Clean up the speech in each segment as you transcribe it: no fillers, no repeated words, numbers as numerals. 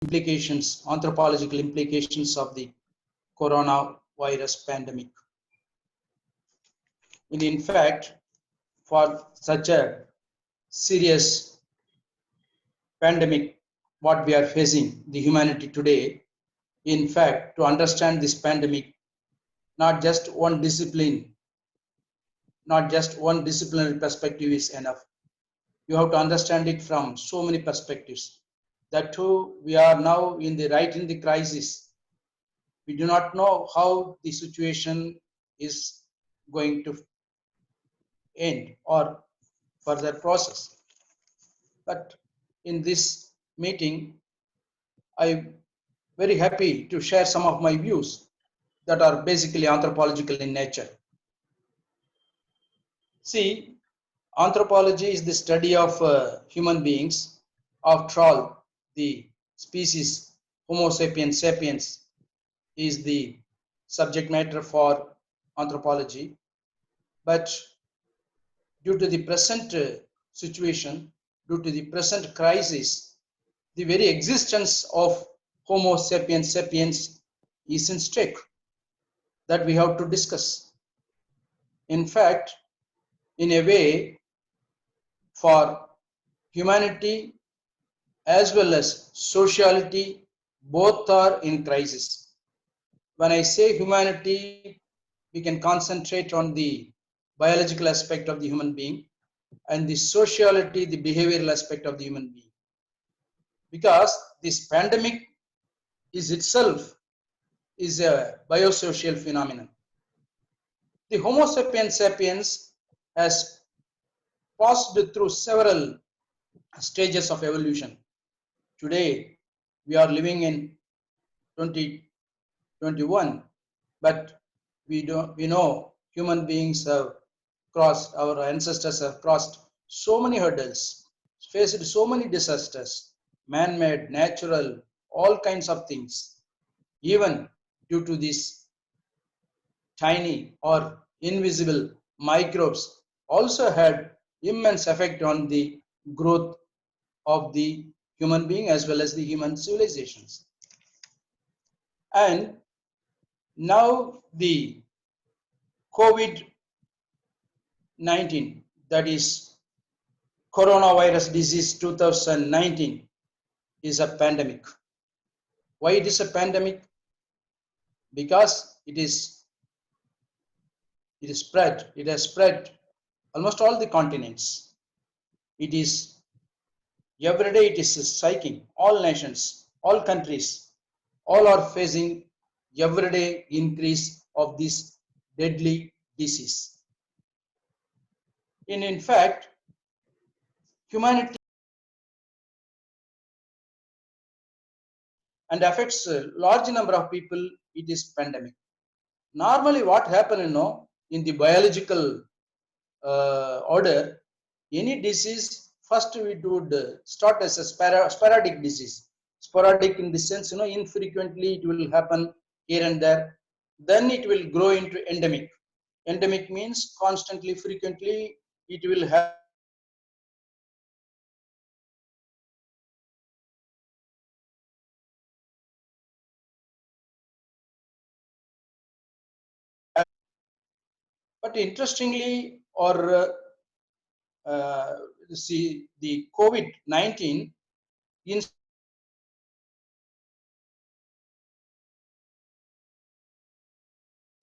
implications, anthropological implications of the coronavirus pandemic. And in fact, for such a serious pandemic, what we are facing, the humanity today, in fact, to understand this pandemic, not just one discipline, not just one disciplinary perspective is enough. You have to understand it from so many perspectives. That too, we are now in the crisis. We do not know how the situation is going to end or further process. But in this meeting, I'm very happy to share some of my views that are basically anthropological in nature. See, anthropology is the study of human beings. After all, the species Homo sapiens sapiens is the subject matter for anthropology. But due to the present situation, due to the present crisis, the very existence of Homo sapiens sapiens is in stake that we have to discuss. In fact, in a way, for humanity as well as sociality, both are in crisis. When I say humanity, we can concentrate on the biological aspect of the human being and the sociality, the behavioral aspect of the human being. Because this pandemic is itself is a biosocial phenomenon. The Homo sapiens sapiens has passed through several stages of evolution. Today, we are living in 2021, but we know human beings have crossed, our ancestors have crossed so many hurdles, faced so many disasters, man-made, natural, all kinds of things. Even due to these tiny or invisible microbes also had immense effect on the growth of the human being as well as the human civilizations. And now the COVID-19, that is coronavirus disease 2019, is a pandemic. Why it is a pandemic? Because it has spread almost all the continents. It is every day it is striking all nations, all countries, all are facing everyday increase of this deadly disease. In fact, humanity and affects a large number of people, it is pandemic. Normally what happens, in the biological order, any disease, first we would start as a sporadic disease. Sporadic in the sense, infrequently it will happen here and there. Then it will grow into endemic. Endemic means constantly, frequently, it will have but interestingly, or see the COVID-19, in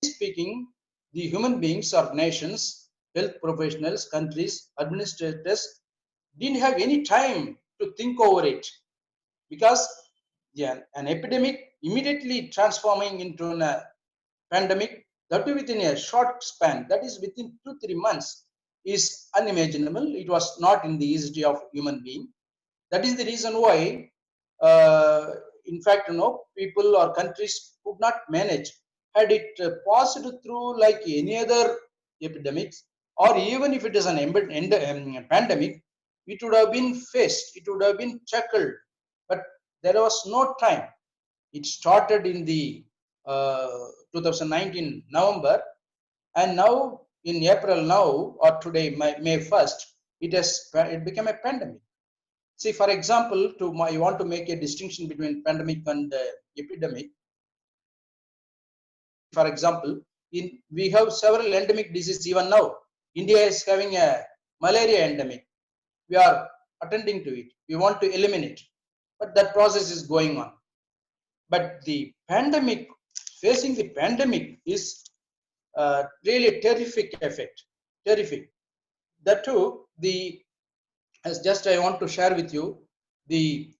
speaking, the human beings or nations, health professionals, countries, administrators didn't have any time to think over it, because an epidemic immediately transforming into a pandemic, that too within a short span, that is within 2-3 months, is unimaginable. It was not in the history of human being. That is the reason why, in fact, people or countries could not manage. Had it passed through like any other epidemics, or even if it is an pandemic, it would have been faced, it would have been tackled, but there was no time. It started in the 2019 November, and now in April now, or today May 1st, it became a pandemic. See, for example, you want to make a distinction between pandemic and epidemic. For example, we have several endemic diseases even now. India is having a malaria endemic. We are attending to it. We want to eliminate, but that process is going on. But the pandemic, facing the pandemic is really terrific effect. Terrific. That too, as just I want to share with you, the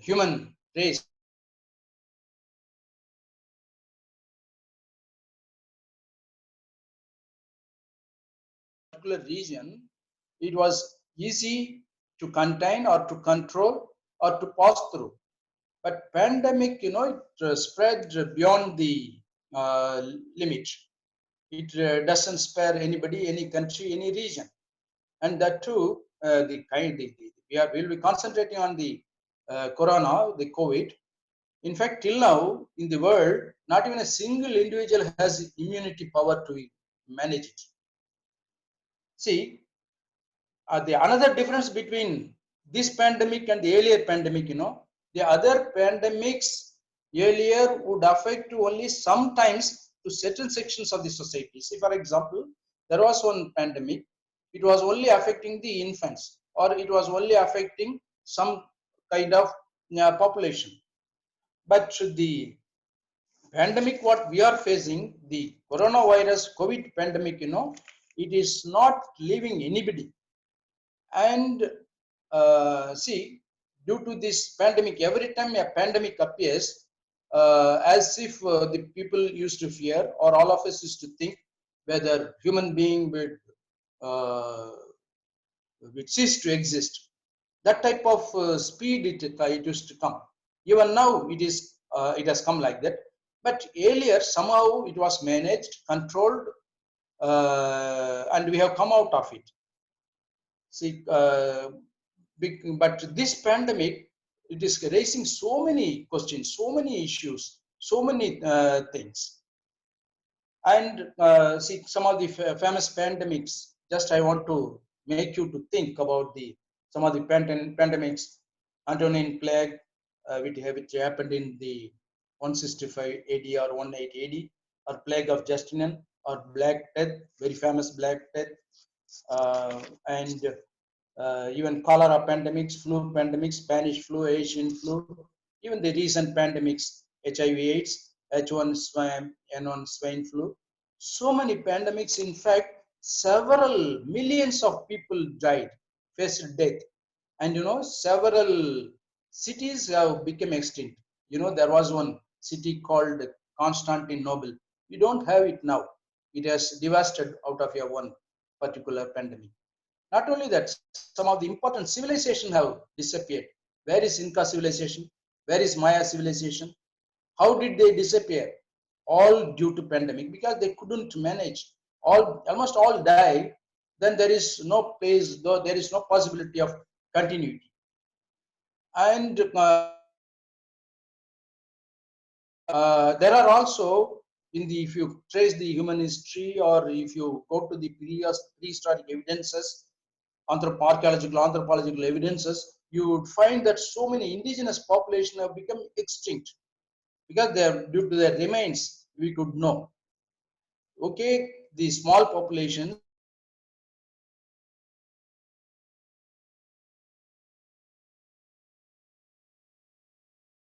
human race particular region, it was easy to contain or to control or to pass through. But pandemic, it spread beyond the limit. It doesn't spare anybody, any country, any region, and that too, we'll be concentrating on the corona, the COVID. In fact, till now in the world, not even a single individual has immunity power to manage it. See, the another difference between this pandemic and the earlier pandemic, the other pandemics earlier would affect to only sometimes to certain sections of the society. See, for example, there was one pandemic, it was only affecting the infants, or it was only affecting some kind of population. But the pandemic what we are facing, the coronavirus COVID pandemic, it is not leaving anybody. And see, due to this pandemic, every time a pandemic appears, as if the people used to fear, or all of us used to think whether human being would cease to exist. That type of speed it used to come. Even now, it has come like that. But earlier, somehow it was managed, controlled, and we have come out of it. See, but this pandemic, it is raising so many questions, so many issues, so many things. And see, some of the famous pandemics, just I want to make you to think about some of the pandemics. Antonine plague, which happened in the 165 AD or 180 AD, or plague of Justinian, or Black Death, very famous Black Death, and even cholera pandemics, flu pandemics, Spanish flu, Asian flu, even the recent pandemics, HIV/AIDS, H1N1 swine flu. So many pandemics. In fact, several millions of people died, faced death, and several cities have become extinct. There was one city called Constantinople. We don't have it now. It has devastated out of a one particular pandemic. Not only that, some of the important civilizations have disappeared. Where is Inca civilization? Where is Maya civilization? How did they disappear? All due to pandemic, because they couldn't manage. Almost all died. Then there is no place, though there is no possibility of continuity. And there are also, if you trace the human history, or if you go to the prehistoric evidences, anthropological evidences, you would find that so many indigenous populations have become extinct, because they are due to their remains we could know. Okay, the small populations